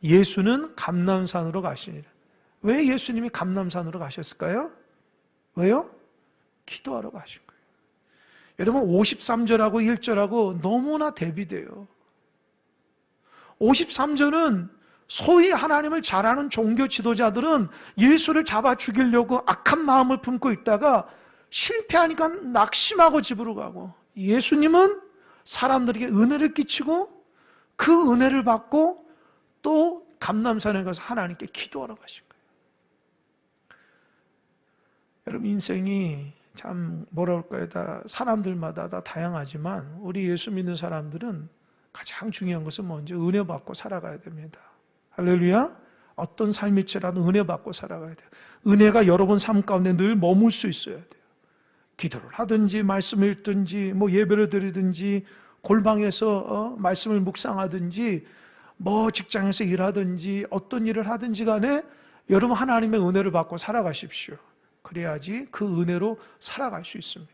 예수는 감람산으로 가시니라. 왜 예수님이 감람산으로 가셨을까요? 왜요? 기도하러 가신 거예요. 여러분 53절하고 1절하고 너무나 대비돼요. 53절은 소위 하나님을 잘 아는 종교 지도자들은 예수를 잡아 죽이려고 악한 마음을 품고 있다가 실패하니까 낙심하고 집으로 가고, 예수님은 사람들에게 은혜를 끼치고 그 은혜를 받고 또 감람산에 가서 하나님께 기도하러 가신 거예요. 여러분 인생이 참 뭐라 그럴까요? 다 사람들마다 다 다양하지만 우리 예수 믿는 사람들은 가장 중요한 것은 먼저 은혜 받고 살아가야 됩니다. 할렐루야. 어떤 삶일지라도 은혜 받고 살아가야 돼요. 은혜가 여러분 삶 가운데 늘 머물 수 있어야 돼요. 기도를 하든지 말씀을 읽든지 뭐 예배를 드리든지 골방에서 말씀을 묵상하든지 뭐 직장에서 일하든지 어떤 일을 하든지 간에 여러분 하나님의 은혜를 받고 살아가십시오. 그래야지 그 은혜로 살아갈 수 있습니다.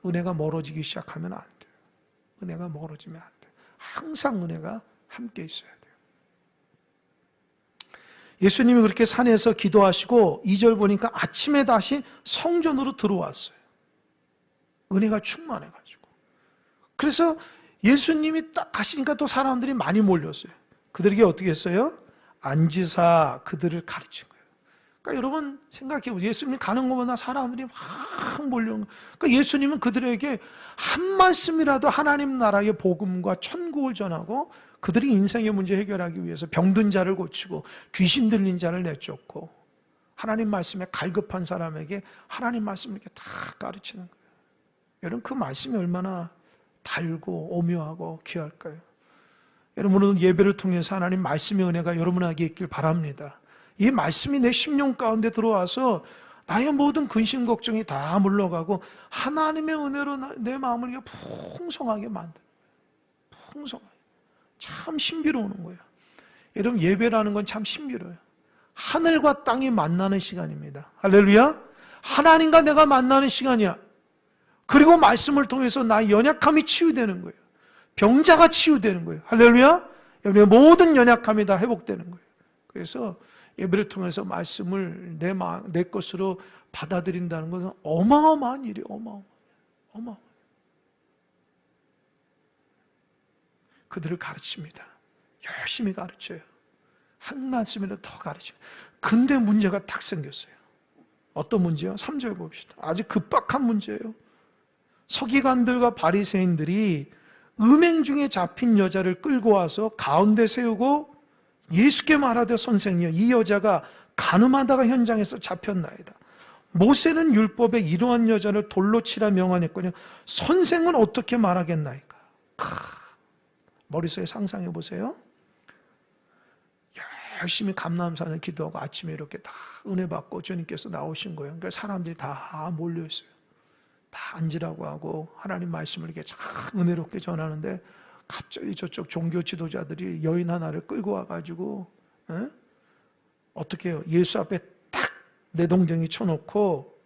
은혜가 멀어지기 시작하면 안 돼요. 은혜가 멀어지면 안 돼요. 항상 은혜가 함께 있어야 돼요. 예수님이 그렇게 산에서 기도하시고 2절 보니까 아침에 다시 성전으로 들어왔어요. 은혜가 충만해가지고. 그래서 예수님이 딱 가시니까 또 사람들이 많이 몰렸어요. 그들에게 어떻게 했어요? 앉으사 그들을 가르친 거예요. 그러니까 여러분 생각해 보세요. 예수님이 가는 것보다 사람들이 확 몰려오는 거예요. 그러니까 예수님은 그들에게 한 말씀이라도 하나님 나라의 복음과 천국을 전하고 그들이 인생의 문제 해결하기 위해서 병든 자를 고치고 귀신 들린 자를 내쫓고 하나님 말씀에 갈급한 사람에게 하나님 말씀을 이렇게 다 가르치는 거예요. 여러분 그 말씀이 얼마나 달고 오묘하고 귀할까요? 여러분은 예배를 통해서 하나님 말씀의 은혜가 여러분에게 있길 바랍니다. 이 말씀이 내 심령 가운데 들어와서 나의 모든 근심 걱정이 다 물러가고 하나님의 은혜로 내 마음을 풍성하게 만들어요. 풍성하게. 참 신비로운 거예요. 여러분 예배라는 건 참 신비로워요. 하늘과 땅이 만나는 시간입니다. 할렐루야. 하나님과 내가 만나는 시간이야. 그리고 말씀을 통해서 나의 연약함이 치유되는 거예요. 병자가 치유되는 거예요. 할렐루야. 여러분의 모든 연약함이 다 회복되는 거예요. 그래서 예배를 통해서 말씀을 내 것으로 받아들인다는 것은 어마어마한 일이에요. 어마어마해요. 그들을 가르칩니다. 열심히 가르쳐요. 한 말씀이라도 더 가르칩니다. 근데 문제가 딱 생겼어요. 어떤 문제요? 3절 봅시다. 아주 급박한 문제예요. 서기관들과 바리새인들이 음행 중에 잡힌 여자를 끌고 와서 가운데 세우고 예수께 말하되 선생이여 이 여자가 간음하다가 현장에서 잡혔나이다. 모세는 율법에 이러한 여자를 돌로 치라 명하였거니와 선생은 어떻게 말하겠나이까. 머릿속에 상상해 보세요. 열심히 감람산을 기도하고 아침에 이렇게 다 은혜 받고 주님께서 나오신 거예요. 그러니까 사람들이 다 몰려 있어요. 다 앉으라고 하고 하나님 말씀을 이렇게 참 은혜롭게 전하는데 갑자기 저쪽 종교 지도자들이 여인 하나를 끌고 와가지고 어떻게 해요? 예수 앞에 딱 내동댕이 쳐놓고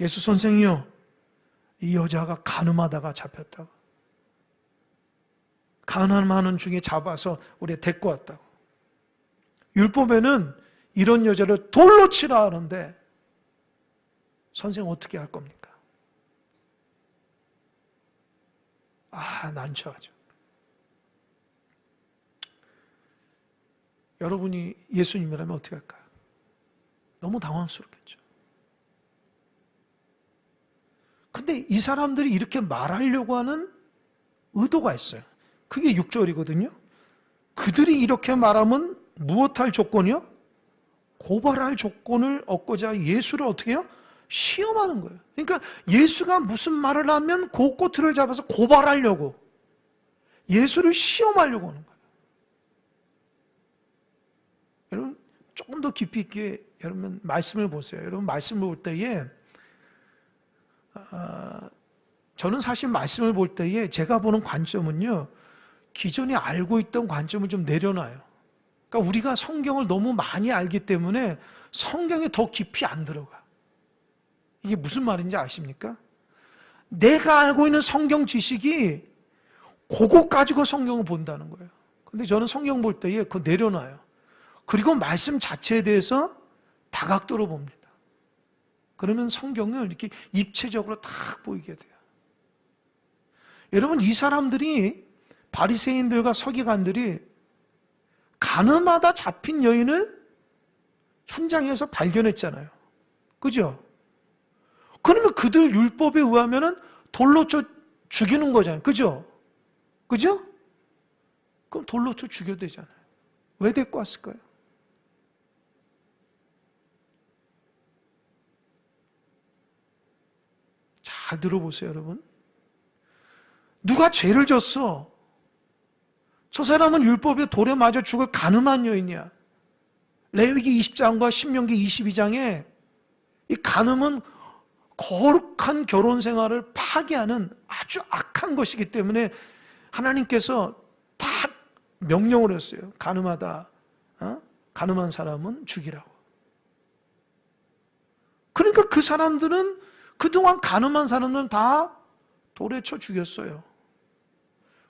예수 선생이요 이 여자가 간음하다가 잡혔다고, 간음하는 중에 잡아서 우리 데리고 왔다고. 율법에는 이런 여자를 돌로 치라 하는데 선생 어떻게 할 겁니까? 난처하죠. 여러분이 예수님이라면 어떻게 할까요? 너무 당황스럽겠죠. 근데 이 사람들이 이렇게 말하려고 하는 의도가 있어요. 그게 6절이거든요. 그들이 이렇게 말하면 무엇할 조건이요? 고발할 조건을 얻고자 예수를 어떻게 해요? 시험하는 거예요. 그러니까 예수가 무슨 말을 하면 그 꼬투리를 잡아서 고발하려고, 예수를 시험하려고 하는 거예요. 여러분 조금 더 깊이 있게 여러분 말씀을 보세요. 여러분 말씀을 볼 때에 저는 사실 말씀을 볼 때에 제가 보는 관점은요, 기존에 알고 있던 관점을 좀 내려놔요. 그러니까 우리가 성경을 너무 많이 알기 때문에 성경에 더 깊이 안 들어가. 이게 무슨 말인지 아십니까? 내가 알고 있는 성경 지식이 그거 가지고 성경을 본다는 거예요. 근데 저는 성경 볼 때에 그거 내려놔요. 그리고 말씀 자체에 대해서 다각도로 봅니다. 그러면 성경을 이렇게 입체적으로 딱 보이게 돼요. 여러분, 이 사람들이, 바리새인들과 서기관들이 가늠하다 잡힌 여인을 현장에서 발견했잖아요. 그죠? 그러면 그들 율법에 의하면은 돌로 쳐 죽이는 거잖아요. 그죠? 그죠? 그럼 돌로 쳐 죽여도 되잖아요. 왜 데리고 왔을까요? 잘 들어보세요, 여러분. 누가 죄를 졌어? 저 사람은 율법에 돌에 맞아 죽을 가늠한 여인이야. 레위기 20장과 신명기 22장에 이 간음은 거룩한 결혼 생활을 파괴하는 아주 악한 것이기 때문에 하나님께서 딱 명령을 했어요. 간음하다, 간음한 사람은 죽이라고. 그러니까 그 사람들은, 그동안 간음한 사람들은 다 돌에 쳐 죽였어요.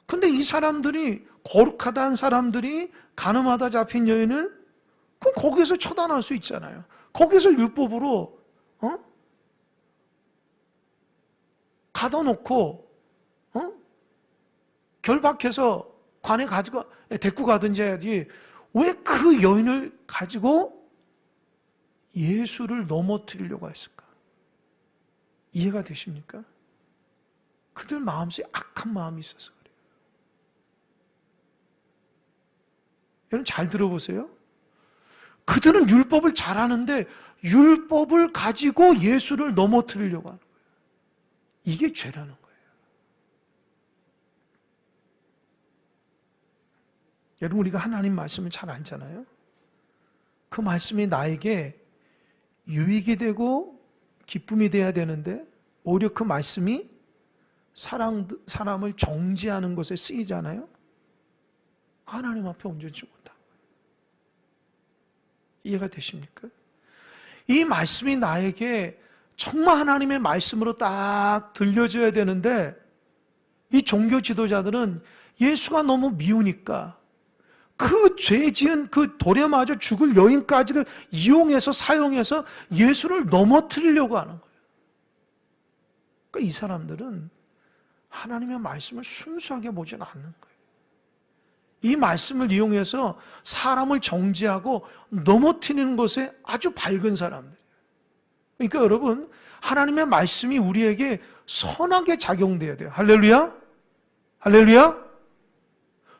근데 이 사람들이, 거룩하다는 사람들이 간음하다 잡힌 여인을, 그럼 거기서 처단할 수 있잖아요. 거기서 율법으로 가둬놓고 결박해서 관에 가지고 데리고 가든지 해야지, 왜 그 여인을 가지고 예수를 넘어뜨리려고 했을까? 이해가 되십니까? 그들 마음속에 악한 마음이 있어서 그래요. 여러분 잘 들어보세요. 그들은 율법을 잘 아는데 율법을 가지고 예수를 넘어뜨리려고 하는 거예요. 이게 죄라는 거예요. 여러분, 우리가 하나님 말씀을 잘 알잖아요. 그 말씀이 나에게 유익이 되고 기쁨이 돼야 되는데 오히려 그 말씀이 사람을 정죄하는 것에 쓰이잖아요. 하나님 앞에 온전치 못하고. 이해가 되십니까? 이 말씀이 나에게 정말 하나님의 말씀으로 딱 들려줘야 되는데, 이 종교 지도자들은 예수가 너무 미우니까 그 죄 지은 그 돌에 맞아 죽을 여인까지를 이용해서 사용해서 예수를 넘어뜨리려고 하는 거예요. 그러니까 이 사람들은 하나님의 말씀을 순수하게 보진 않는 거예요. 이 말씀을 이용해서 사람을 정죄하고 넘어뜨리는 것에 아주 밝은 사람들이에요. 그러니까 여러분, 하나님의 말씀이 우리에게 선하게 작용돼야 돼요. 할렐루야? 할렐루야?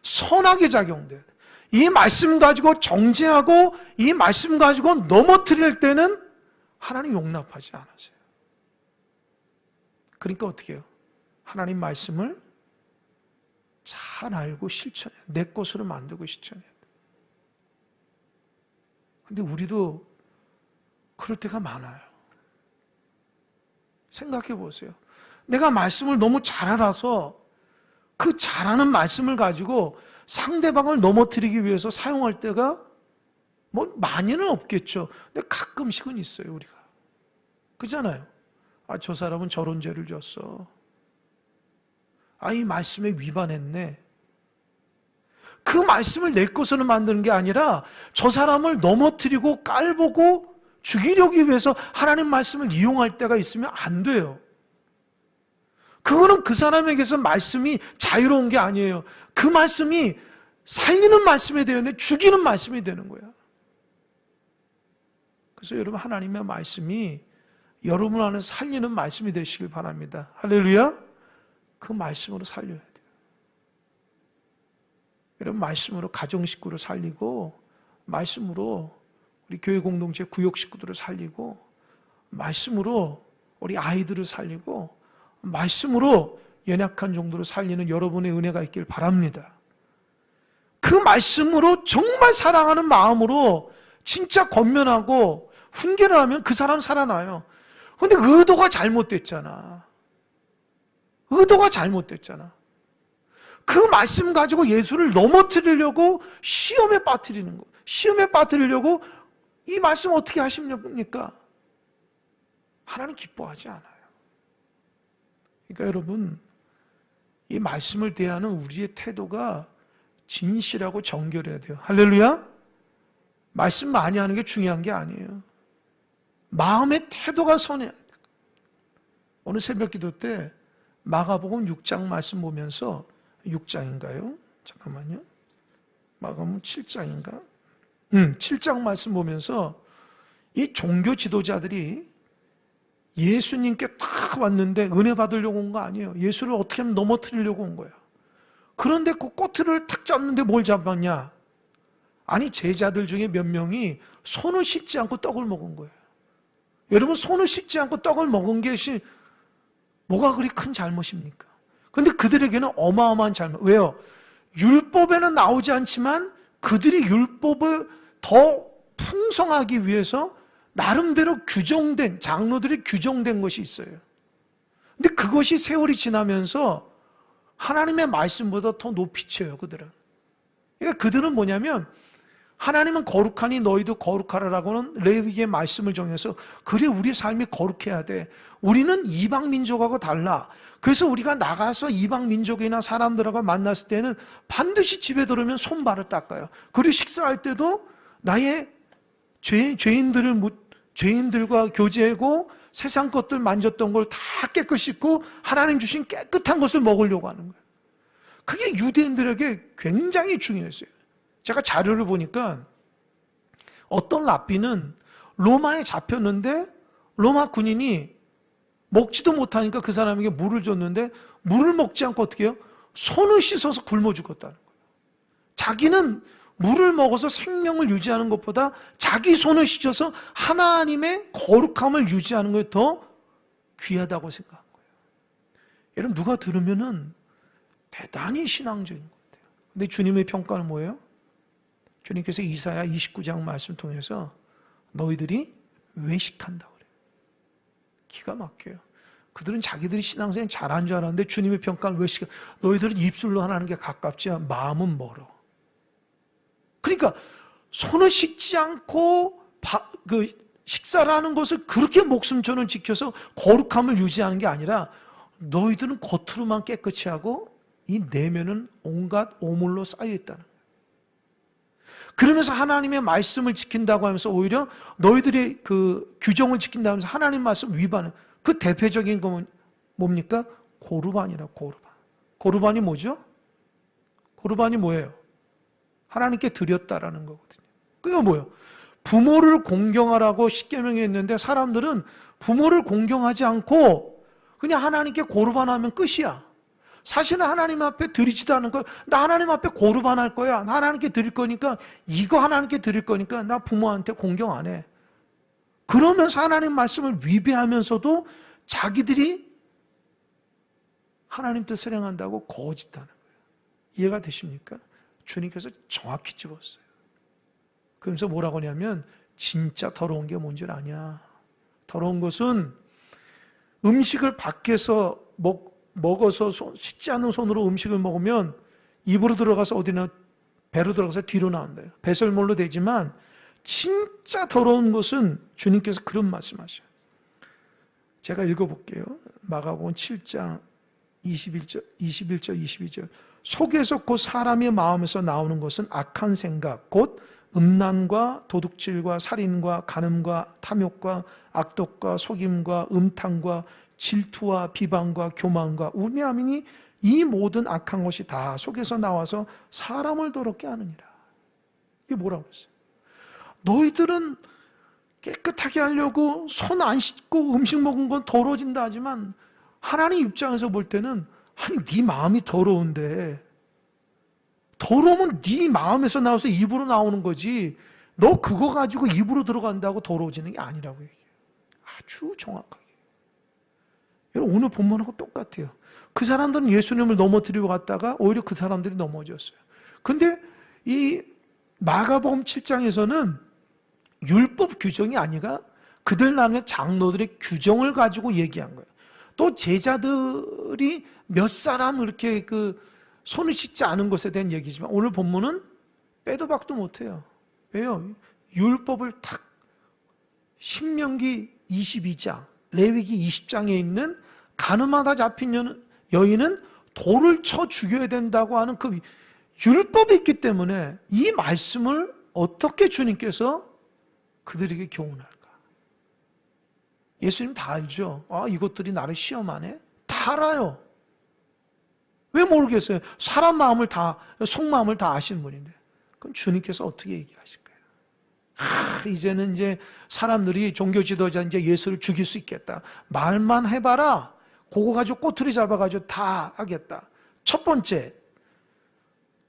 선하게 작용돼야 돼요. 이 말씀 가지고 정죄하고 이 말씀 가지고 넘어뜨릴 때는 하나님 용납하지 않으세요. 그러니까 어떻게 해요? 하나님 말씀을 잘 알고 실천해요. 내 것으로 만들고 실천해요. 근데 우리도 그럴 때가 많아요. 생각해 보세요. 내가 말씀을 너무 잘 알아서 그 잘하는 말씀을 가지고 상대방을 넘어뜨리기 위해서 사용할 때가 뭐 많이는 없겠죠. 근데 가끔씩은 있어요, 우리가. 그렇잖아요. 아, 저 사람은 저런 죄를 졌어. 아, 이 말씀에 위반했네. 그 말씀을 내 것으로 만드는 게 아니라 저 사람을 넘어뜨리고 깔보고 죽이려기 위해서 하나님 말씀을 이용할 때가 있으면 안 돼요. 그거는 그 사람에게서 말씀이 자유로운 게 아니에요. 그 말씀이 살리는 말씀이 되는데 죽이는 말씀이 되는 거야. 그래서 여러분, 하나님의 말씀이 여러분 안에 살리는 말씀이 되시길 바랍니다. 할렐루야. 그 말씀으로 살려야 돼요. 여러분, 말씀으로 가정 식구를 살리고, 말씀으로 우리 교회 공동체 구역 식구들을 살리고, 말씀으로 우리 아이들을 살리고, 말씀으로 연약한 정도로 살리는 여러분의 은혜가 있길 바랍니다. 그 말씀으로 정말 사랑하는 마음으로 진짜 권면하고 훈계를 하면 그 사람 살아나요. 그런데 의도가 잘못됐잖아. 의도가 잘못됐잖아. 그 말씀 가지고 예수를 넘어뜨리려고 시험에 빠뜨리는 거. 시험에 빠뜨리려고 이 말씀 어떻게 하십니까? 하나님 기뻐하지 않아요. 그러니까 여러분, 이 말씀을 대하는 우리의 태도가 진실하고 정결해야 돼요. 할렐루야. 말씀 많이 하는 게 중요한 게 아니에요. 마음의 태도가 선해야 돼요. 오늘 새벽 기도 때 마가복음 6장 말씀 보면서 6장인가요? 잠깐만요. 마가복음 7장인가? 7장 말씀 보면서 이 종교 지도자들이 예수님께 딱 왔는데 은혜 받으려고 온 거 아니에요. 예수를 어떻게 하면 넘어뜨리려고 온 거예요. 그런데 그 꼬투리를 탁 잡는데 뭘 잡았냐? 아니 제자들 중에 몇 명이 손을 씻지 않고 떡을 먹은 거예요. 여러분 손을 씻지 않고 떡을 먹은 것이 뭐가 그리 큰 잘못입니까? 그런데 그들에게는 어마어마한 잘못. 왜요? 율법에는 나오지 않지만 그들이 율법을 더 풍성하기 위해서 나름대로 규정된, 장로들이 규정된 것이 있어요. 근데 그것이 세월이 지나면서 하나님의 말씀보다 더 높이 쳐요, 그들은. 그러니까 그들은 뭐냐면 하나님은 거룩하니 너희도 거룩하라라고는 레위기의 말씀을 정해서 그래 우리 삶이 거룩해야 돼. 우리는 이방 민족하고 달라. 그래서 우리가 나가서 이방 민족이나 사람들하고 만났을 때는 반드시 집에 들어오면 손발을 닦아요. 그리고 식사할 때도 나의 죄인들과 교제하고 세상 것들 만졌던 걸 다 깨끗이 씻고 하나님 주신 깨끗한 것을 먹으려고 하는 거예요. 그게 유대인들에게 굉장히 중요했어요. 제가 자료를 보니까 어떤 랍비는 로마에 잡혔는데 로마 군인이 먹지도 못하니까 그 사람에게 물을 줬는데 물을 먹지 않고 어떻게 해요? 손을 씻어서 굶어 죽었다는 거예요. 자기는 물을 먹어서 생명을 유지하는 것보다 자기 손을 씻어서 하나님의 거룩함을 유지하는 것이 더 귀하다고 생각한 거예요. 여러분 누가 들으면은 대단히 신앙적인 것 같아요. 근데 주님의 평가는 뭐예요? 주님께서 이사야 29장 말씀 통해서 너희들이 외식한다 그래요. 기가 막혀요. 그들은 자기들이 신앙생활 잘한 줄 알았는데 주님의 평가는 외식. 너희들은 입술로 하는 게 가깝지 마음은 멀어. 그러니까 손을 씻지 않고 식사를 하는 것을 그렇게 목숨처럼 지켜서 거룩함을 유지하는 게 아니라 너희들은 겉으로만 깨끗이 하고 이 내면은 온갖 오물로 쌓여 있다는 거예요. 그러면서 하나님의 말씀을 지킨다고 하면서 오히려 너희들이 그 규정을 지킨다고 하면서 하나님 말씀 위반은 그 대표적인 건 뭡니까? 고르반이라 고르반. 고르반이 뭐죠? 고르반이 뭐예요? 하나님께 드렸다라는 거거든요. 그게 뭐예요? 부모를 공경하라고 십계명에 있는데 사람들은 부모를 공경하지 않고 그냥 하나님께 고르반하면 끝이야. 사실은 하나님 앞에 드리지도 않은 거야. 나 하나님 앞에 고르반할 거야. 나 하나님께 드릴 거니까 이거 하나님께 드릴 거니까 나 부모한테 공경 안 해. 그러면서 하나님 말씀을 위배하면서도 자기들이 하나님 뜻을 행한다고 거짓하는 거예요. 이해가 되십니까? 주님께서 정확히 집었어요. 그러면서 뭐라고 하냐면 진짜 더러운 게 뭔 줄 아냐. 더러운 것은 음식을 밖에서 먹어서 씻지 않은 손으로 음식을 먹으면 입으로 들어가서 어디나 배로 들어가서 뒤로 나온대요. 배설물로 되지만 진짜 더러운 것은 주님께서 그런 말씀하셔요. 제가 읽어볼게요. 마가복음 7장 21절 22절 속에서 곧 사람의 마음에서 나오는 것은 악한 생각 곧 음란과 도둑질과 살인과 간음과 탐욕과 악독과 속임과 음탕과 질투와 비방과 교만과 우매함이니 이 모든 악한 것이 다 속에서 나와서 사람을 더럽게 하느니라. 이게 뭐라고 그랬어요? 너희들은 깨끗하게 하려고 손 안 씻고 음식 먹은 건 더러워진다 하지만 하나님 입장에서 볼 때는 아니 네 마음이 더러운데 더러우면 네 마음에서 나와서 입으로 나오는 거지 너 그거 가지고 입으로 들어간다고 더러워지는 게 아니라고 얘기해요. 아주 정확하게. 여러분 오늘 본문하고 똑같아요. 그 사람들은 예수님을 넘어뜨리고 갔다가 오히려 그 사람들이 넘어졌어요. 근데 이 마가복음 7장에서는 율법 규정이 아니라 그들 나름의 장로들의 규정을 가지고 얘기한 거예요. 또 제자들이 몇 사람 이렇게 손을 씻지 않은 것에 대한 얘기지만 오늘 본문은 빼도 박도 못해요. 왜요? 율법을 탁 신명기 22장, 레위기 20장에 있는 간음하다 잡힌 여인은 돌을 쳐 죽여야 된다고 하는 그 율법이 있기 때문에 이 말씀을 어떻게 주님께서 그들에게 교훈할까? 예수님 다 알죠? 이것들이 나를 시험하네? 다 알아요. 왜 모르겠어요? 사람 마음을 다, 속마음을 다 아시는 분인데. 그럼 주님께서 어떻게 얘기하실까요? 이제는 이제 사람들이 종교 지도자 이제 예수를 죽일 수 있겠다. 말만 해봐라. 그거 가지고 꼬투리 잡아가지고 다 하겠다. 첫 번째,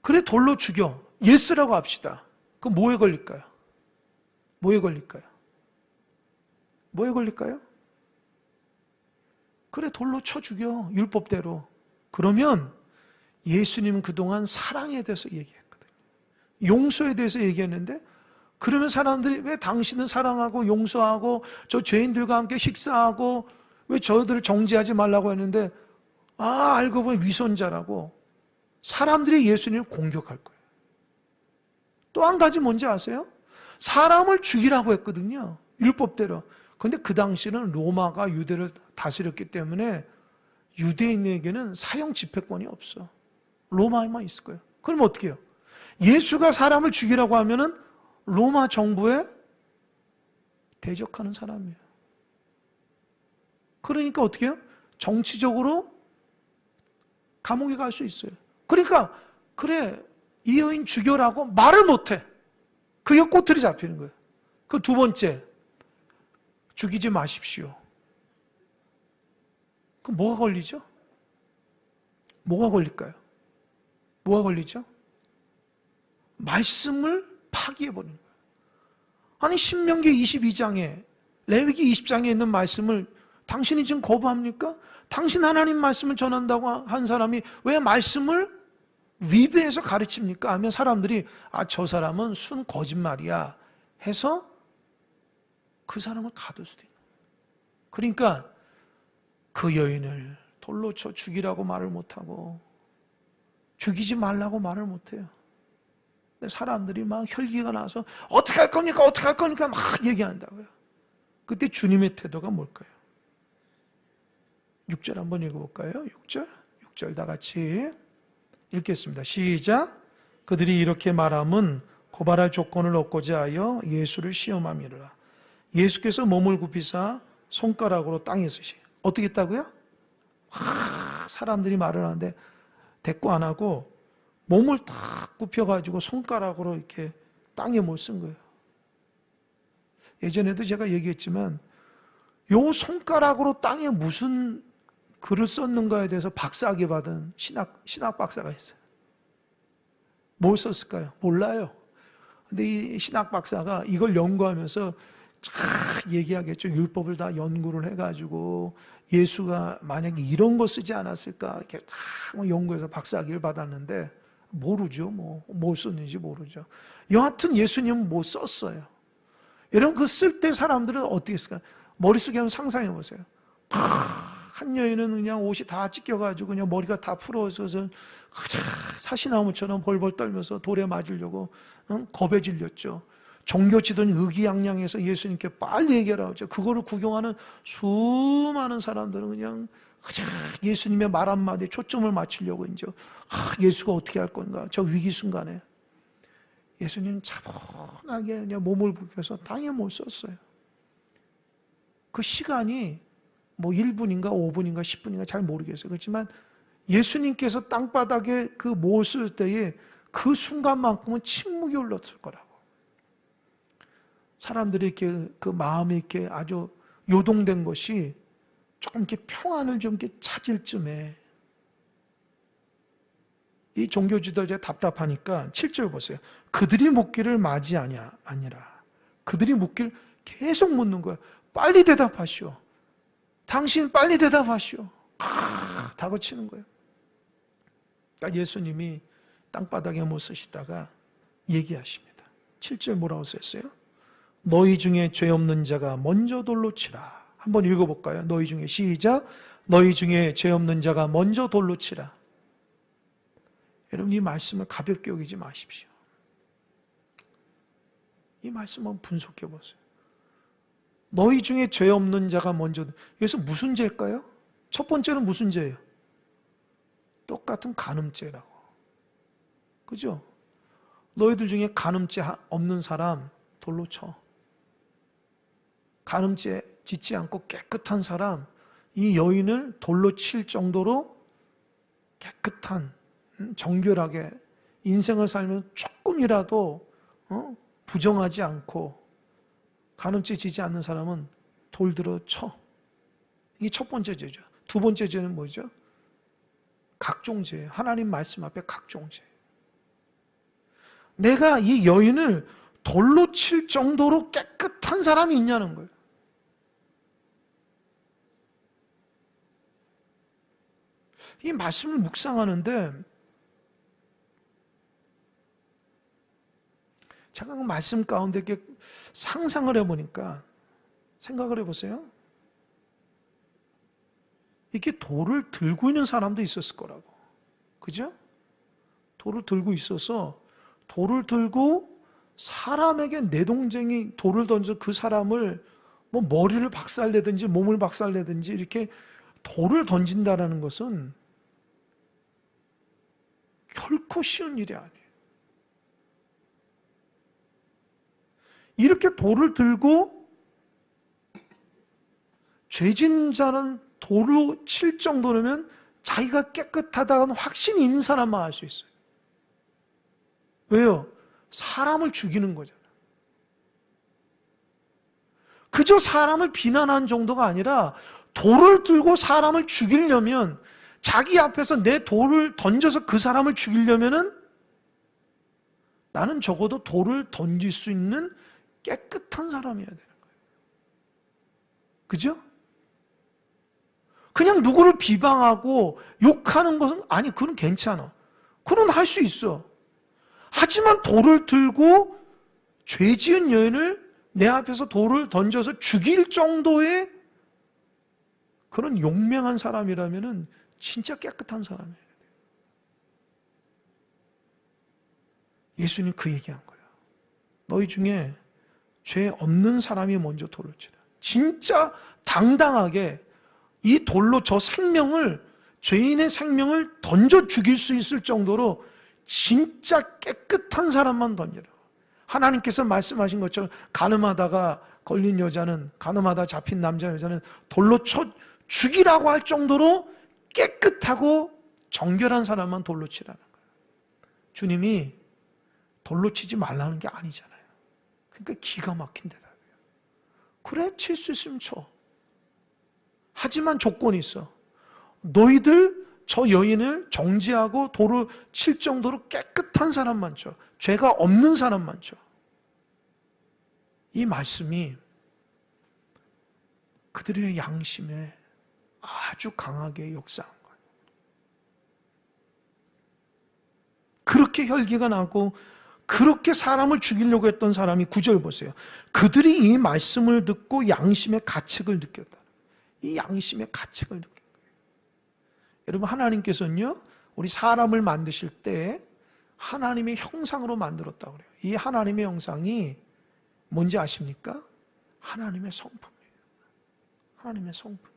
그래 돌로 죽여. 예스라고 합시다. 그럼 뭐에 걸릴까요? 뭐에 걸릴까요? 뭐에 걸릴까요? 그래 돌로 쳐 죽여. 율법대로. 그러면 예수님은 그동안 사랑에 대해서 얘기했거든요. 용서에 대해서 얘기했는데 그러면 사람들이 왜 당신은 사랑하고 용서하고 저 죄인들과 함께 식사하고 왜 저들을 정죄하지 말라고 했는데 알고 보니 위선자라고 사람들이 예수님을 공격할 거예요. 또 한 가지 뭔지 아세요? 사람을 죽이라고 했거든요. 율법대로. 그런데 그 당시는 로마가 유대를 다스렸기 때문에 유대인에게는 사형 집행권이 없어. 로마에만 있을 거예요. 그럼 어떻게 해요? 예수가 사람을 죽이라고 하면은 로마 정부에 대적하는 사람이에요. 그러니까 어떻게 해요? 정치적으로 감옥에 갈 수 있어요. 그러니까 그래 이 여인 죽여라고 말을 못해. 그게 꼬투리 잡히는 거예요. 그 두 번째, 죽이지 마십시오. 그럼 뭐가 걸리죠? 뭐가 걸릴까요? 뭐가 걸리죠? 말씀을 파기해버리는 거예요. 아니 신명기 22장에 레위기 20장에 있는 말씀을 당신이 지금 거부합니까? 당신 하나님 말씀을 전한다고 한 사람이 왜 말씀을 위배해서 가르칩니까? 하면 사람들이 저 사람은 순 거짓말이야 해서 그 사람을 가둘 수도 있는 거예요. 그러니까 그 여인을 돌로 쳐 죽이라고 말을 못하고 죽이지 말라고 말을 못해요. 근데 사람들이 막 혈기가 나서 어떻게 할 겁니까? 어떻게 할 겁니까? 막 얘기한다고요. 그때 주님의 태도가 뭘까요? 6절 한번 읽어볼까요? 6절 다 같이 읽겠습니다. 시작. 그들이 이렇게 말함은 고발할 조건을 얻고자 하여 예수를 시험함이라. 예수께서 몸을 굽히사 손가락으로 땅에 쓰시. 어떻게 했다고요? 사람들이 말을 하는데 대꾸 안 하고 몸을 탁 굽혀가지고 손가락으로 이렇게 땅에 못 쓴 거예요. 예전에도 제가 얘기했지만 요 손가락으로 땅에 무슨 글을 썼는가에 대해서 박사학위 받은 신학 박사가 있어요. 뭘 썼을까요? 몰라요. 근데 이 신학 박사가 이걸 연구하면서 쫙 얘기하겠죠. 율법을 다 연구를 해가지고 예수가 만약에 이런 거 쓰지 않았을까 이렇게 다 연구해서 박사학위를 받았는데 모르죠. 뭘 썼는지 모르죠. 여하튼 예수님은 뭐 썼어요. 여러분 그 쓸 때 사람들은 어떻게 했을까요? 머릿속에 한번 상상해 보세요. 한 여인은 그냥 옷이 다 찢겨가지고 그냥 머리가 다 풀어져서 사시나무처럼 벌벌 떨면서 돌에 맞으려고 겁에 질렸죠. 종교 지도는 의기양양해서 예수님께 빨리 얘기하라고 했죠. 그거를 구경하는 수많은 사람들은 그냥 예수님의 말 한마디에 초점을 맞추려고 이제 예수가 어떻게 할 건가 저 위기 순간에 예수님 차분하게 그냥 몸을 굽혀서 땅에 못 썼어요. 그 시간이 뭐 1분인가 5분인가 10분인가 잘 모르겠어요. 그렇지만 예수님께서 땅바닥에 그 못 쓸 때에 그 순간만큼은 침묵이 흘렀을 거라고. 사람들이 이렇게 그 마음이 이렇게 아주 요동된 것이 조금 이렇게 평안을 좀 이렇게 찾을 쯤에 이 종교 지도자 답답하니까 7절 보세요. 그들이 묻기를 맞이 아니라 그들이 묻기를 계속 묻는 거야. 빨리 대답하시오. 당신 빨리 대답하시오. 다그치는 거예요. 그러니까 예수님이 땅바닥에 못 쓰시다가 얘기하십니다. 7절 뭐라고 썼어요? 너희 중에 죄 없는 자가 먼저 돌로 치라. 한번 읽어볼까요? 너희 중에 시작. 너희 중에 죄 없는 자가 먼저 돌로 치라. 여러분 이 말씀을 가볍게 여기지 마십시오. 이 말씀 한번 분석해 보세요. 너희 중에 죄 없는 자가 먼저. 여기서 무슨 죄일까요? 첫 번째는 무슨 죄예요? 똑같은 간음죄라고. 그죠? 너희들 중에 간음죄 없는 사람 돌로 쳐. 간음죄 짓지 않고 깨끗한 사람, 이 여인을 돌로 칠 정도로 깨끗한, 정결하게 인생을 살면 조금이라도 부정하지 않고 간음죄 지지 않는 사람은 돌 들어 쳐. 이게 첫 번째 죄죠. 두 번째 죄는 뭐죠? 각종죄. 하나님 말씀 앞에 각종죄. 내가 이 여인을 돌로 칠 정도로 깨끗한 사람이 있냐는 거예요. 이 말씀을 묵상하는데 제가 그 말씀 가운데 이렇게 상상을 해보니까, 생각을 해보세요. 이렇게 돌을 들고 있는 사람도 있었을 거라고. 그죠? 돌을 들고 있어서 돌을 들고 사람에게 내동쟁이 돌을 던져 그 사람을 뭐 머리를 박살내든지 몸을 박살내든지 이렇게 돌을 던진다라는 것은 결코 쉬운 일이 아니에요. 이렇게 돌을 들고 죄진 자는 돌로 칠 정도라면 자기가 깨끗하다는 확신이 있는 사람만 할 수 있어요. 왜요? 사람을 죽이는 거잖아요. 그저 사람을 비난한 정도가 아니라 돌을 들고 사람을 죽이려면, 자기 앞에서 내 돌을 던져서 그 사람을 죽이려면은 나는 적어도 돌을 던질 수 있는 깨끗한 사람이어야 되는 거예요. 그죠? 그냥 누구를 비방하고 욕하는 것은, 아니, 그건 괜찮아. 그건 할 수 있어. 하지만 돌을 들고 죄 지은 여인을 내 앞에서 돌을 던져서 죽일 정도의 그런 용맹한 사람이라면은 진짜 깨끗한 사람이에요. 예수님 그 얘기한 거예요. 너희 중에 죄 없는 사람이 먼저 돌을 치라. 진짜 당당하게 이 돌로 저 생명을, 죄인의 생명을 던져 죽일 수 있을 정도로 진짜 깨끗한 사람만 던지라. 하나님께서 말씀하신 것처럼 간음하다가 걸린 여자는, 간음하다 잡힌 남자 여자는 돌로 쳐 죽이라고 할 정도로 깨끗하고 정결한 사람만 돌로 치라는 거예요. 주님이 돌로 치지 말라는 게 아니잖아요. 그러니까 기가 막힌 대답이에요. 그래, 칠 수 있으면 쳐. 하지만 조건이 있어. 너희들 저 여인을 정지하고 돌을 칠 정도로 깨끗한 사람만 쳐. 죄가 없는 사람만 쳐. 이 말씀이 그들의 양심에 아주 강하게 역사한 거예요. 그렇게 혈기가 나고 그렇게 사람을 죽이려고 했던 사람이 9절 보세요. 그들이 이 말씀을 듣고 양심의 가책을 느꼈다. 이 양심의 가책을 느낀 거예요. 여러분, 하나님께서는요, 우리 사람을 만드실 때 하나님의 형상으로 만들었다고 그래요. 이 하나님의 형상이 뭔지 아십니까? 하나님의 성품이에요. 하나님의 성품.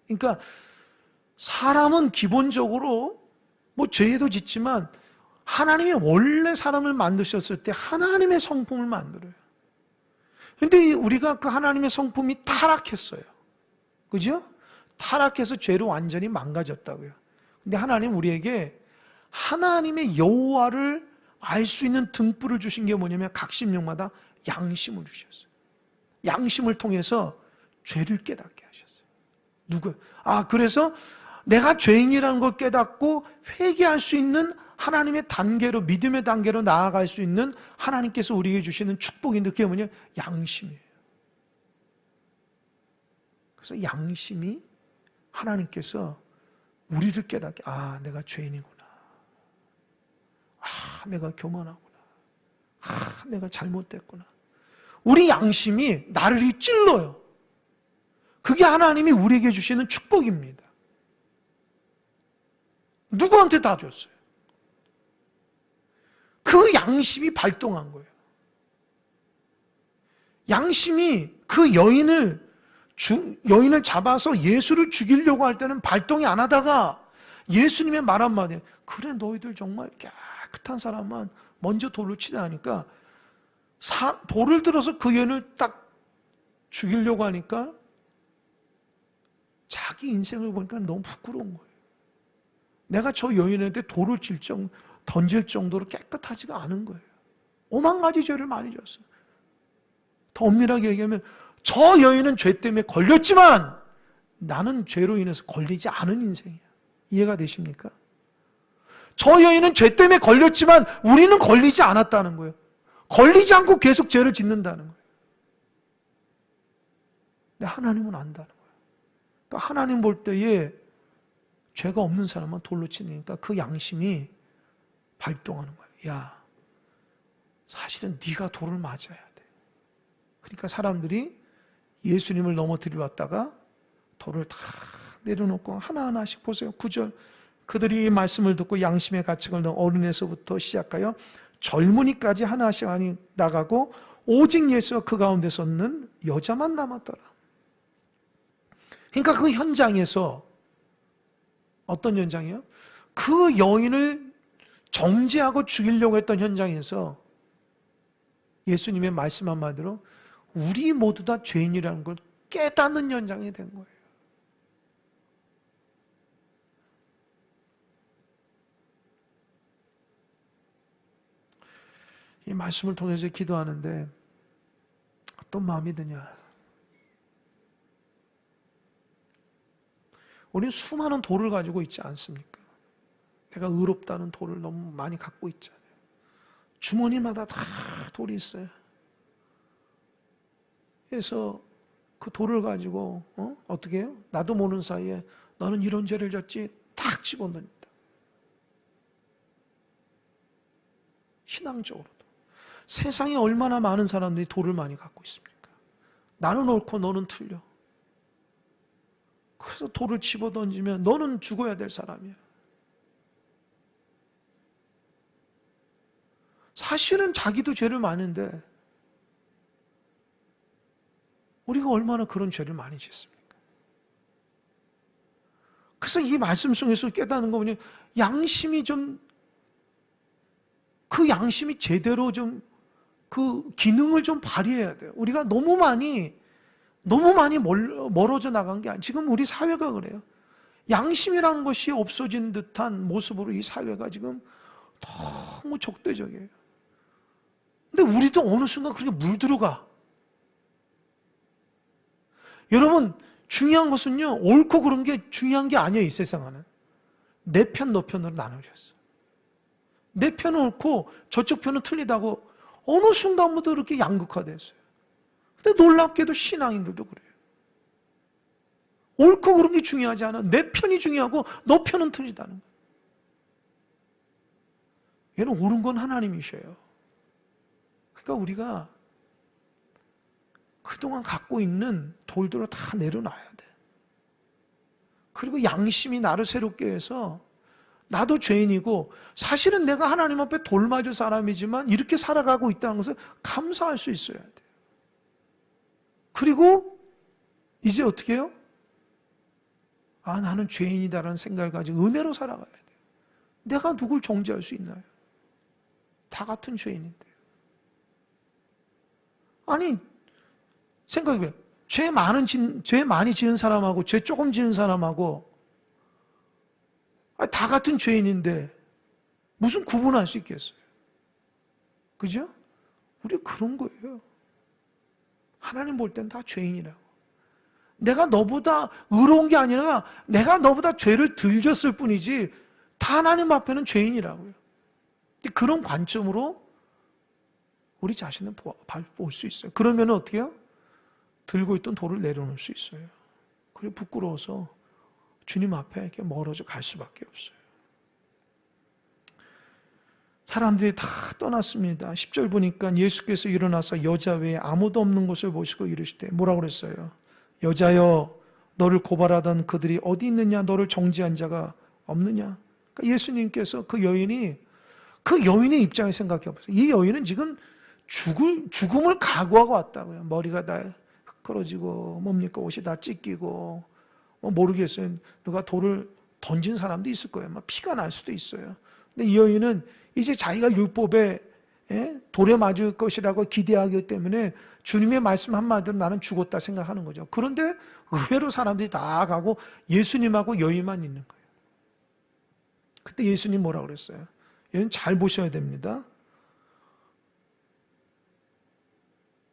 그러니까 사람은 기본적으로 뭐 죄도 짓지만 하나님이 원래 사람을 만드셨을 때 하나님의 성품을 만들어요. 그런데 우리가 그 하나님의 성품이 타락했어요. 그죠? 타락해서 죄로 완전히 망가졌다고요. 근데 하나님 우리에게 하나님의 여호와를 알 수 있는 등불을 주신 게 뭐냐면 각 심령마다 양심을 주셨어요. 양심을 통해서 죄를 깨닫게 하셨어요. 누구? 그래서 내가 죄인이라는 걸 깨닫고 회개할 수 있는 하나님의 단계로, 믿음의 단계로 나아갈 수 있는 하나님께서 우리에게 주시는 축복인데 그게 뭐냐? 양심이에요. 그래서 양심이 하나님께서 우리를 깨닫게, 내가 죄인이구나. 내가 교만하구나. 내가 잘못됐구나. 우리 양심이 나를 찔러요. 그게 하나님이 우리에게 주시는 축복입니다. 누구한테 다 줬어요. 그 양심이 발동한 거예요. 양심이 그 여인을 잡아서 예수를 죽이려고 할 때는 발동이 안 하다가 예수님의 말 한마디에, 그래, 너희들 정말 깨끗한 사람만 먼저 돌로 치자 하니까 돌을 들어서 그 여인을 딱 죽이려고 하니까 자기 인생을 보니까 너무 부끄러운 거예요. 내가 저 여인한테 돌을 던질 정도로 깨끗하지가 않은 거예요. 오만 가지 죄를 많이 졌어요. 더 엄밀하게 얘기하면 저 여인은 죄 때문에 걸렸지만 나는 죄로 인해서 걸리지 않은 인생이야. 이해가 되십니까? 저 여인은 죄 때문에 걸렸지만 우리는 걸리지 않았다는 거예요. 걸리지 않고 계속 죄를 짓는다는 거예요. 근데 하나님은 안다는 거예요. 그러니까 하나님 볼 때에 죄가 없는 사람만 돌로 치니까 그 양심이 발동하는 거예요. 야, 사실은 네가 돌을 맞아야 돼. 그러니까 사람들이 예수님을 넘어뜨리러 왔다가 돌을 다 내려놓고 하나하나씩 보세요. 9절. 그들이 이 말씀을 듣고 양심의 가책을 넣은 어린애서부터 시작하여 젊은이까지 하나씩 나가고 오직 예수와 그 가운데 섰는 여자만 남았더라. 그러니까 그 현장에서 어떤 현장이요? 그 여인을 정죄하고 죽이려고 했던 현장에서 예수님의 말씀 한마디로 우리 모두 다 죄인이라는 걸 깨닫는 현장이 된 거예요. 이 말씀을 통해서 기도하는데 어떤 마음이 드냐? 우리는 수많은 돌을 가지고 있지 않습니까? 내가 의롭다는 돌을 너무 많이 갖고 있잖아요. 주머니마다 다 돌이 있어요. 그래서 그 돌을 가지고 어떻게 해요? 나도 모르는 사이에 너는 이런 죄를 졌지 탁 집어넣는다. 신앙적으로도. 세상에 얼마나 많은 사람들이 돌을 많이 갖고 있습니까? 나는 옳고 너는 틀려. 그래서 돌을 집어던지면 너는 죽어야 될 사람이야. 사실은 자기도 죄를 많은데 우리가 얼마나 그런 죄를 많이 짓습니까? 그래서 이 말씀 속에서 깨닫는 거 보면 양심이 그 양심이 제대로 그 기능을 좀 발휘해야 돼요. 우리가 너무 많이 멀어져 나간 게 아니에요. 지금 우리 사회가 그래요. 양심이라는 것이 없어진 듯한 모습으로 이 사회가 지금 너무 적대적이에요. 근데 우리도 어느 순간 그렇게 물들어가. 여러분, 중요한 것은요, 옳고 그런 게 중요한 게 아니에요, 이 세상에는. 내 편, 너 편으로 나눠졌어. 내 편은 옳고 저쪽 편은 틀리다고 어느 순간부터 이렇게 양극화됐어요. 근데 놀랍게도 신앙인들도 그래요. 옳고 그런 게 중요하지 않아. 내 편이 중요하고 너 편은 틀리다는 거예요. 얘는 옳은 건 하나님이셔요. 그러니까 우리가 그동안 갖고 있는 돌들을 다 내려놔야 돼. 그리고 양심이 나를 새롭게 해서 나도 죄인이고 사실은 내가 하나님 앞에 돌 맞을 사람이지만 이렇게 살아가고 있다는 것을 감사할 수 있어야 돼요. 그리고 이제 어떻게 해요? 아, 나는 죄인이다라는 생각을 가지고 은혜로 살아가야 돼요. 내가 누굴 정죄할 수 있나요? 다 같은 죄인인데요. 아니, 생각해봐요. 죄 많이 지은 사람하고 죄 조금 지은 사람하고 다 같은 죄인인데 무슨 구분할 수 있겠어요? 그죠? 우리 그런 거예요. 하나님 볼 땐 다 죄인이라고. 내가 너보다 의로운 게 아니라 내가 너보다 죄를 덜 졌을 뿐이지 다 하나님 앞에는 죄인이라고요. 그런 관점으로 우리 자신을 볼 수 있어요. 그러면 어떻게 해요? 들고 있던 돌을 내려놓을 수 있어요. 그리고 부끄러워서 주님 앞에 이렇게 멀어져 갈 수밖에 없어요. 사람들이 다 떠났습니다. 10절 보니까 예수께서 일어나서 여자 외에 아무도 없는 곳을 보시고 이르시되 뭐라고 그랬어요? 여자여, 너를 고발하던 그들이 어디 있느냐? 너를 정죄한 자가 없느냐? 그러니까 예수님께서 그 여인의 입장에 생각해 보세요. 이 여인은 지금 죽음을 각오하고 왔다고요. 머리가 다 흑걸어지고 뭡니까? 옷이 다 찢기고 모르겠어요. 누가 돌을 던진 사람도 있을 거예요. 막 피가 날 수도 있어요. 근데 이 여인은 이제 자기가 율법에 돌에 맞을 것이라고 기대하기 때문에 주님의 말씀 한마디로 나는 죽었다 생각하는 거죠. 그런데 의외로 사람들이 다 가고 예수님하고 여인만 있는 거예요. 그때 예수님 뭐라 그랬어요? 여러분 잘 보셔야 됩니다.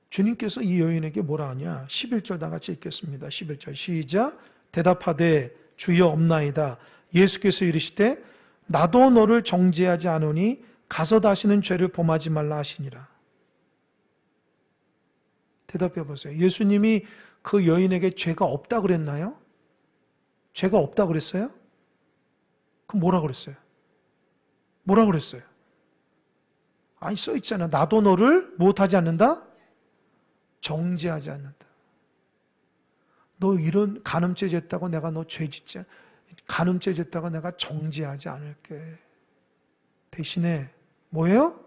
주님께서 이 여인에게 뭐라 하냐? 11절 다 같이 읽겠습니다. 11절 시작. 대답하되 주여 없나이다. 예수께서 이르시되 나도 너를 정죄하지 않으니 가서 다시는 죄를 범하지 말라 하시니라. 대답해 보세요. 예수님이 그 여인에게 죄가 없다 그랬나요? 죄가 없다 그랬어요? 그럼 뭐라 그랬어요? 뭐라 그랬어요? 아니 써 있잖아. 나도 너를 무엇하지 않는다? 정죄하지 않는다. 너 이런 간음죄 졌다고 내가 너 죄 짓지 간음죄 졌다고 내가 정죄하지 않을게. 대신에 뭐예요?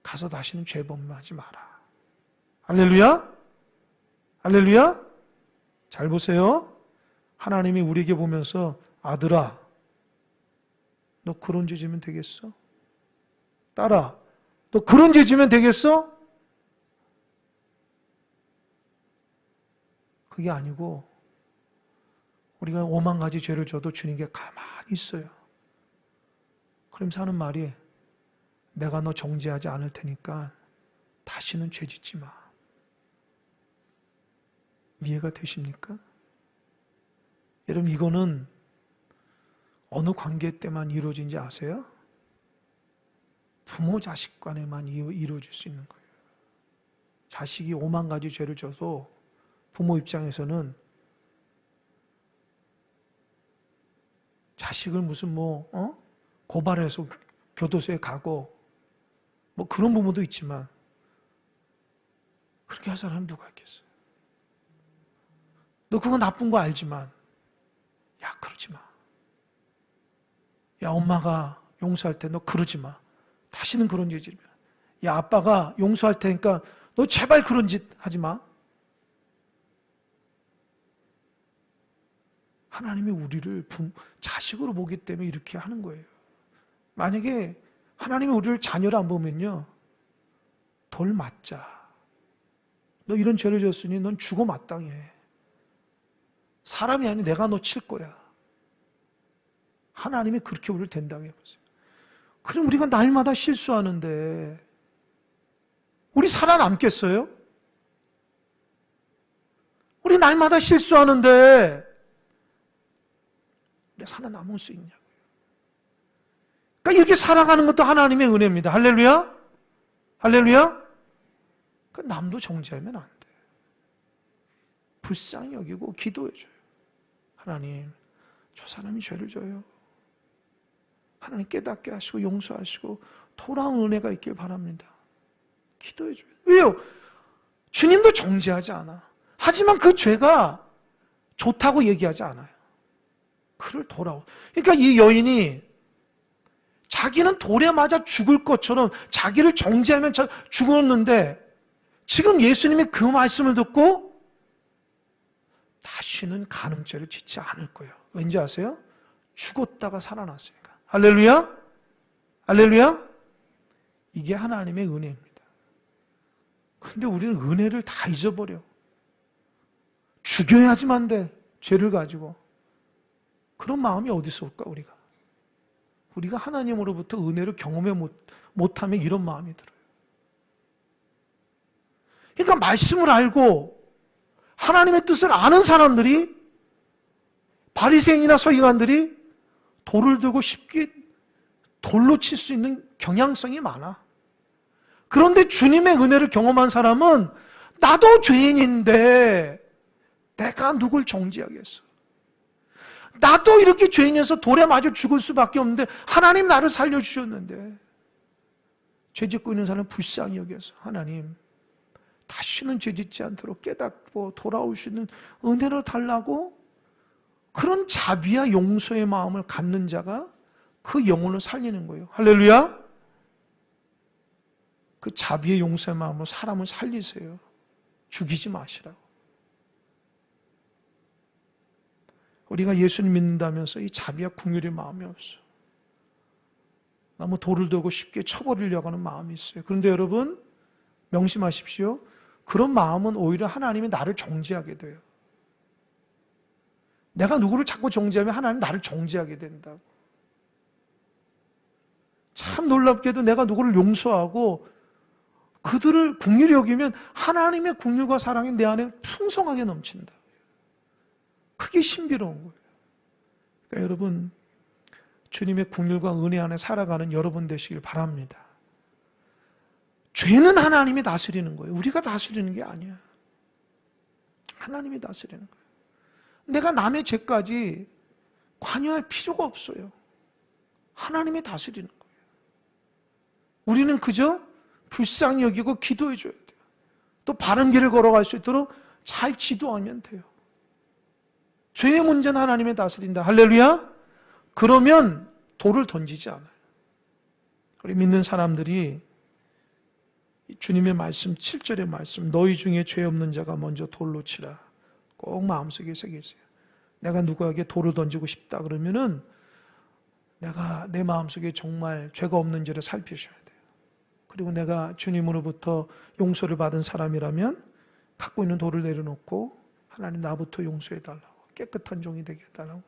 가서 다시는 죄 범하지 마라. 할렐루야? 할렐루야? 잘 보세요. 하나님이 우리에게 보면서 아들아, 너 그런 죄 지면 되겠어? 딸아, 너 그런 죄 지면 되겠어? 그게 아니고 우리가 5만 가지 죄를 져도 주님께 가만히 있어요. 그러면서 하는 말이 내가 너 정죄하지 않을 테니까 다시는 죄 짓지 마. 이해가 되십니까? 여러분 이거는 어느 관계 때만 이루어진지 아세요? 부모 자식 간에만 이루어질 수 있는 거예요. 자식이 5만 가지 죄를 져서 부모 입장에서는 자식을 무슨 고발해서 교도소에 가고 그런 부모도 있지만 그렇게 할 사람은 누가 있겠어요? 너 그거 나쁜 거 알지만 야 그러지 마. 야 엄마가 용서할 때 너 그러지 마. 다시는 그런 짓 하지 마. 야 아빠가 용서할 테니까 너 제발 그런 짓 하지 마. 하나님이 우리를 자식으로 보기 때문에 이렇게 하는 거예요. 만약에 하나님이 우리를 자녀로 안 보면요. 돌 맞자. 너 이런 죄를 졌으니 넌 죽어 마땅해. 사람이 아니 내가 너 칠 거야. 하나님이 그렇게 우리를 된다고 해보세요. 그럼 우리가 날마다 실수하는데 우리 살아남겠어요? 우리 날마다 실수하는데 우리가 살아남을 수 있냐고요. 그러니까 이렇게 살아가는 것도 하나님의 은혜입니다. 할렐루야? 할렐루야? 그러니까 남도 정죄하면 안 돼. 불쌍히 여기고 기도해줘요. 하나님, 저 사람이 죄를 져요. 하나님 깨닫게 하시고 용서하시고 돌아온 은혜가 있길 바랍니다. 기도해줘요. 왜요? 주님도 정죄하지 않아. 하지만 그 죄가 좋다고 얘기하지 않아요. 그를 돌아오. 그러니까 이 여인이 자기는 돌에 맞아 죽을 것처럼 자기를 정죄하면 죽었는데 지금 예수님이 그 말씀을 듣고 다시는 간음죄를 짓지 않을 거예요. 왠지 아세요? 죽었다가 살아났으니까. 할렐루야? 할렐루야? 이게 하나님의 은혜입니다. 근데 우리는 은혜를 다 잊어버려. 죽여야지만 돼. 죄를 가지고. 그런 마음이 어디서 올까 우리가? 우리가 하나님으로부터 은혜를 경험해 못하면 이런 마음이 들어요. 그러니까 말씀을 알고 하나님의 뜻을 아는 사람들이 바리새인이나 서기관들이 돌을 들고 쉽게 돌로 칠 수 있는 경향성이 많아. 그런데 주님의 은혜를 경험한 사람은 나도 죄인인데 내가 누굴 정죄하겠어. 나도 이렇게 죄인이어서 돌에 맞아 죽을 수밖에 없는데 하나님 나를 살려주셨는데 죄짓고 있는 사람은 불쌍히 여겨서 하나님 다시는 죄짓지 않도록 깨닫고 돌아오시는 은혜를 달라고 그런 자비와 용서의 마음을 갖는 자가 그 영혼을 살리는 거예요. 할렐루야? 그 자비의 용서의 마음으로 사람을 살리세요. 죽이지 마시라고. 우리가 예수님 믿는다면서 이 자비와 긍휼의 마음이 없어. 너무 돌을 들고 쉽게 쳐버리려고 하는 마음이 있어요. 그런데 여러분 명심하십시오. 그런 마음은 오히려 하나님이 나를 정죄하게 돼요. 내가 누구를 자꾸 정죄하면 하나님 나를 정죄하게 된다고. 참 놀랍게도 내가 누구를 용서하고 그들을 긍휼히 여기면 하나님의 긍휼과 사랑이 내 안에 풍성하게 넘친다. 그게 신비로운 거예요. 그러니까 여러분, 주님의 긍휼과 은혜 안에 살아가는 여러분 되시길 바랍니다. 죄는 하나님이 다스리는 거예요. 우리가 다스리는 게 아니야. 하나님이 다스리는 거예요. 내가 남의 죄까지 관여할 필요가 없어요. 하나님이 다스리는 거예요. 우리는 그저 불쌍히 여기고 기도해 줘야 돼요. 또 바른 길을 걸어갈 수 있도록 잘 지도하면 돼요. 죄의 문제는 하나님이 다스린다. 할렐루야. 그러면 돌을 던지지 않아요. 우리 믿는 사람들이 주님의 말씀 7절의 말씀 너희 중에 죄 없는 자가 먼저 돌로 치라. 꼭 마음속에 새기세요. 내가 누구에게 돌을 던지고 싶다 그러면은 내가 내 마음속에 정말 죄가 없는지를 살피셔야 돼요. 그리고 내가 주님으로부터 용서를 받은 사람이라면 갖고 있는 돌을 내려놓고 하나님 나부터 용서해 달라고, 깨끗한 종이 되게 해달라고,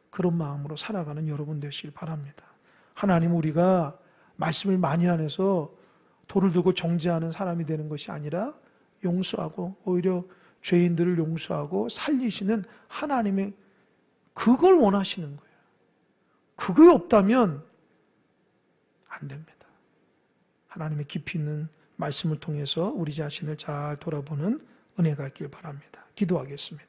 그런 마음으로 살아가는 여러분 되시길 바랍니다. 하나님, 우리가 말씀을 많이 안 해서 돌을 들고 정죄하는 사람이 되는 것이 아니라 용서하고 오히려 죄인들을 용서하고 살리시는 하나님의, 그걸 원하시는 거예요. 그게 없다면 안 됩니다. 하나님의 깊이 있는 말씀을 통해서 우리 자신을 잘 돌아보는 은혜가 있길 바랍니다. 기도하겠습니다.